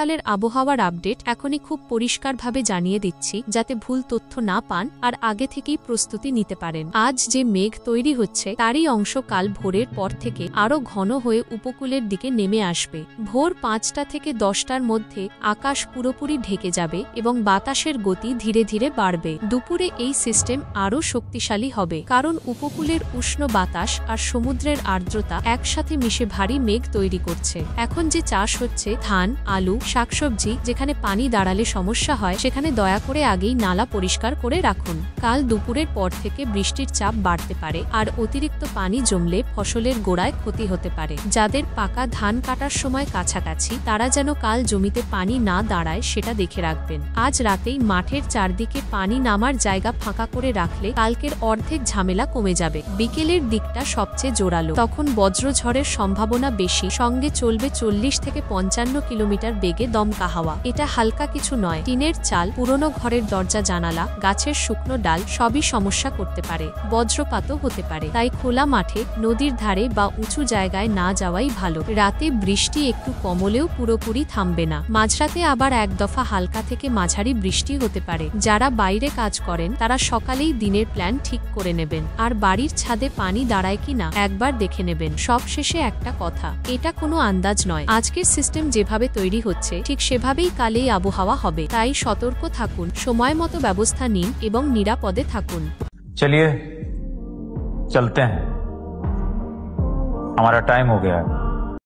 শীতকালের আবহাওয়ার আপডেট এখনই খুব পরিষ্কারভাবে জানিয়ে দিচ্ছি, যাতে ভুল তথ্য না পান আর আগে থেকেই প্রস্তুতি নিতে পারেন। আজ যে মেঘ তৈরি হচ্ছে তারই অংশ কাল ভোরের পর থেকে আরও ঘন হয়ে উপকূলের দিকে নেমে আসবে। ভোর ৫টা থেকে ১০টার মধ্যে আকাশ পুরোপুরি ঢেকে যাবে এবং বাতাসের গতি ধীরে ধীরে বাড়বে। দুপুরে এই সিস্টেম আরও শক্তিশালী হবে, কারণ উপকূলের উষ্ণ বাতাস আর সমুদ্রের আর্দ্রতা একসাথে মিশে ভারী মেঘ তৈরি করছে। এখন যে চাষ হচ্ছে ধান, আলু, শাকসবজি, যেখানে পানি দাঁড়ালে সমস্যা হয় সেখানে দয়া করে আগেই নালা পরিষ্কার করে রাখুন। কাল দুপুরের পর থেকে বৃষ্টির চাপ বাড়তে পারে আর অতিরিক্ত পানি জমলে ফসলের গোড়ায় ক্ষতি হতে পারে। যাদের পাকা ধান কাটার সময় কাছাকাছি, তারা যেন কাল জমিতে পানি না দাঁড়ায় সেটা দেখে রাখবেন। আজ রাতেই মাঠের চারদিকে পানি নামার জায়গা ফাঁকা করে রাখলে কালকের অর্ধেক ঝামেলা কমে যাবে। বিকেলের দিকটা সবচেয়ে জোরালো, তখন বজ্রঝড়ের সম্ভাবনা বেশি, সঙ্গে চলবে ৪০ থেকে ৫৫ কিলোমিটার বেগে দমকা হাওয়া। এটা হালকা কিছু নয়। টিনের চাল, পুরনো ঘরের দরজা জানালা, গাছের শুকনো ডাল সবই সমস্যা করতে পারে। বজ্রপাতও হতে পারে, তাই খোলা মাঠে, নদীর ধারে বা উঁচু জায়গায় না যাওয়াই ভালো। রাতে বৃষ্টি একটু কমলেও পুরোপুরি থামবে না। মাঝরাতে আবার এক দফা হালকা থেকে মাঝারি বৃষ্টি হতে পারে। যারা বাইরে কাজ করেন তারা সকালেই দিনের প্ল্যান ঠিক করে নেবেন, আর বাড়ির ছাদে পানি দাঁড়ায় কিনা একবার দেখে নেবেন। সব শেষে একটা কথা, এটা কোনো আন্দাজ নয়। আজকের সিস্টেম যেভাবে তৈরি হচ্ছে ঠিক সেভাবেই কালেই আবহাওয়া হবে, তাই সতর্ক থাকুন, সময় মতো ব্যবস্থা নিন এবং নিরাপদে থাকুন। चलिए चलते हैं, हमारा टाइम हो गया है।